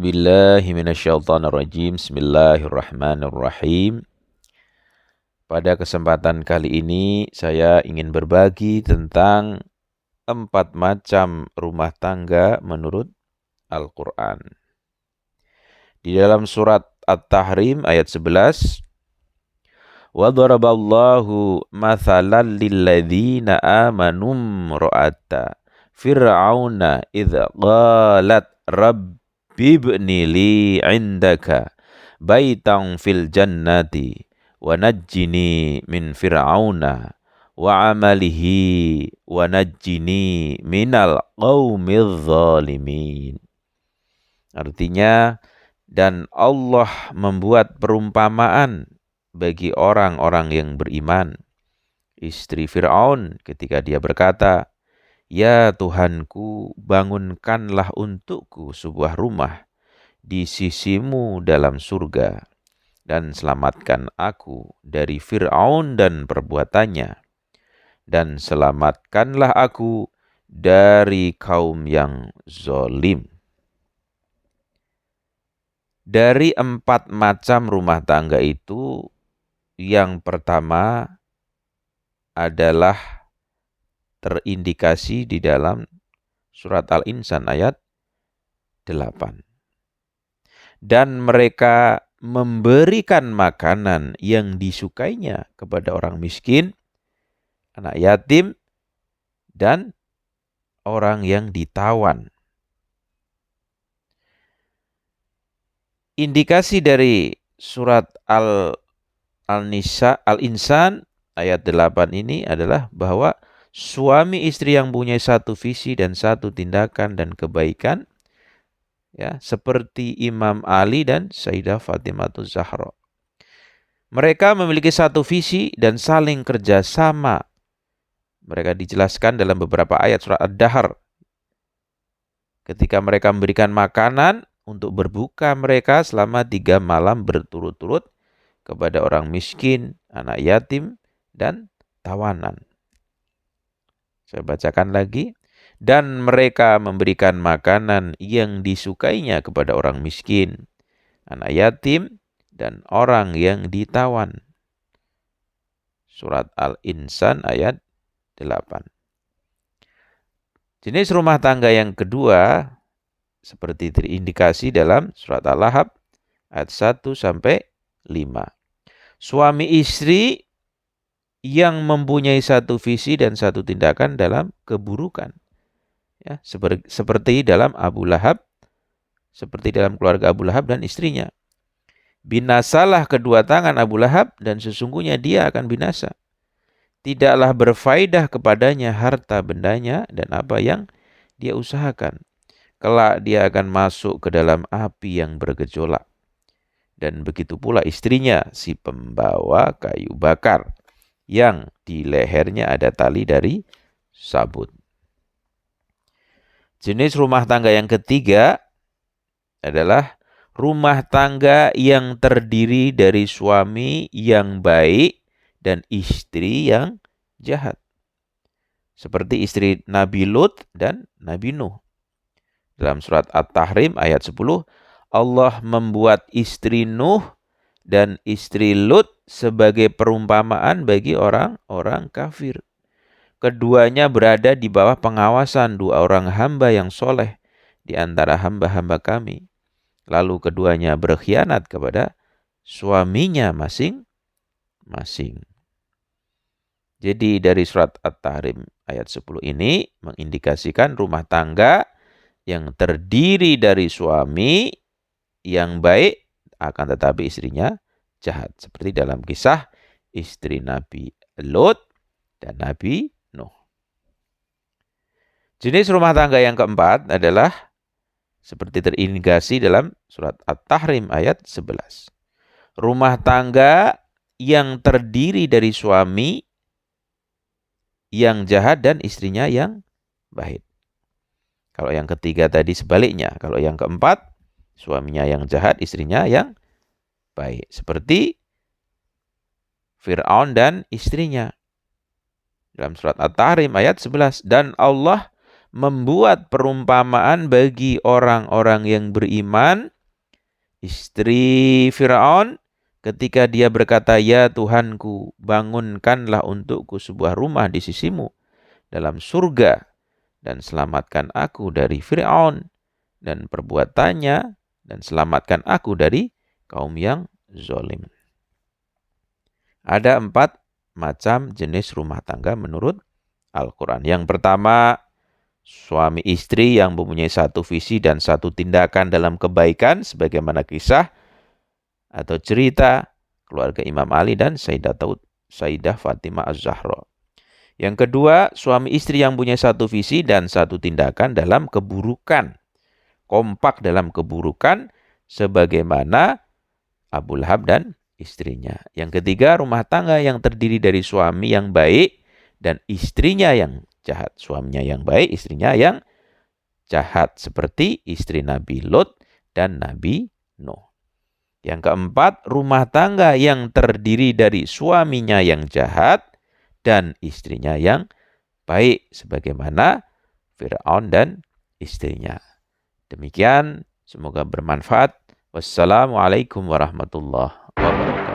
billahi minasyaitonir rajim. Bismillahirrahmanirrahim. Pada kesempatan kali ini saya ingin berbagi tentang 4 macam rumah tangga menurut Al-Quran. Di dalam surat At-Tahrim ayat 11, wa daraballahu mathalan lilladzina amanu imra'ata fir'auna idh qalat rabbibni li 'indaka baitan fil jannati wa najjini min fir'auna wa 'amalihi wa najjini minal qaumidz zalimin. Artinya, dan Allah membuat perumpamaan bagi orang-orang yang beriman. Istri Fir'aun ketika dia berkata, "Ya Tuhanku, bangunkanlah untukku sebuah rumah di sisimu dalam surga, dan selamatkan aku dari Fir'aun dan perbuatannya, dan selamatkanlah aku dari kaum yang zalim." Dari 4 macam rumah tangga itu, yang pertama adalah terindikasi di dalam surat Al-Insan ayat 8. Dan mereka memberikan makanan yang disukainya kepada orang miskin, anak yatim, dan orang yang ditawan. Indikasi dari surat Al-Insan ayat 8 ini adalah bahwa suami istri yang punya satu visi dan satu tindakan dan kebaikan, ya, seperti Imam Ali dan Sayyidah Fatimahuz Zahra. Mereka memiliki satu visi dan saling kerjasama. Mereka dijelaskan dalam beberapa ayat surat Ad-Dahr. Ketika mereka memberikan makanan untuk berbuka mereka selama 3 malam berturut-turut kepada orang miskin, anak yatim, dan tawanan. Saya bacakan lagi. Dan mereka memberikan makanan yang disukainya kepada orang miskin, anak yatim, dan orang yang ditawan. Surat Al-Insan ayat 8. Jenis rumah tangga yang kedua seperti terindikasi dalam surat Al-Lahab ayat 1 sampai 5. Suami istri yang mempunyai satu visi dan satu tindakan dalam keburukan. Ya, seperti dalam Abu Lahab, seperti dalam keluarga Abu Lahab dan istrinya. Binasalah kedua tangan Abu Lahab dan sesungguhnya dia akan binasa. Tidaklah berfaedah kepadanya harta bendanya dan apa yang dia usahakan. Kelak dia akan masuk ke dalam api yang bergejolak. Dan begitu pula istrinya, si pembawa kayu bakar, yang di lehernya ada tali dari sabut. Jenis rumah tangga yang ketiga adalah rumah tangga yang terdiri dari suami yang baik dan istri yang jahat. Seperti istri Nabi Lut dan Nabi Nuh. Dalam surat At-Tahrim ayat 10, Allah membuat istri Nuh dan istri Lut sebagai perumpamaan bagi orang-orang kafir. Keduanya berada di bawah pengawasan 2 orang hamba yang soleh di antara hamba-hamba kami. Lalu keduanya berkhianat kepada suaminya masing-masing. Jadi dari surat At-Tahrim ayat 10 ini mengindikasikan rumah tangga yang terdiri dari suami yang baik akan tetapi istrinya jahat. Seperti dalam kisah istri Nabi Lut dan Nabi Nuh. Jenis rumah tangga yang keempat adalah seperti terindikasi dalam surat At-Tahrim ayat 11. Rumah tangga yang terdiri dari suami yang jahat dan istrinya yang baik. Kalau yang ketiga tadi sebaliknya. Kalau yang keempat, suaminya yang jahat, istrinya yang baik. Seperti Fir'aun dan istrinya. Dalam surat At-Tahrim ayat 11. Dan Allah membuat perumpamaan bagi orang-orang yang beriman Istri Fir'aun ketika dia berkata, "Ya Tuhanku, bangunkanlah untukku sebuah rumah di sisimu dalam surga dan selamatkan aku dari Fir'aun dan perbuatannya dan selamatkan aku dari kaum yang zalim." Ada 4 macam jenis rumah tangga menurut Al-Quran. Yang pertama, suami istri yang mempunyai satu visi dan satu tindakan dalam kebaikan, sebagaimana kisah atau cerita keluarga Imam Ali dan Sayyidah Fatimah Az-Zahra. Yang kedua, suami istri yang punya satu visi dan satu tindakan dalam keburukan. Kompak dalam keburukan, sebagaimana Abu Lahab dan istrinya. Yang ketiga, rumah tangga yang terdiri dari suami yang baik dan istrinya yang jahat. Suaminya yang baik, istrinya yang jahat. Seperti istri Nabi Lot dan Nabi Nuh. Yang keempat, rumah tangga yang terdiri dari suaminya yang jahat dan istrinya yang baik. Sebagaimana Fir'aun dan istrinya. Demikian, semoga bermanfaat. Wassalamualaikum warahmatullahi wabarakatuh.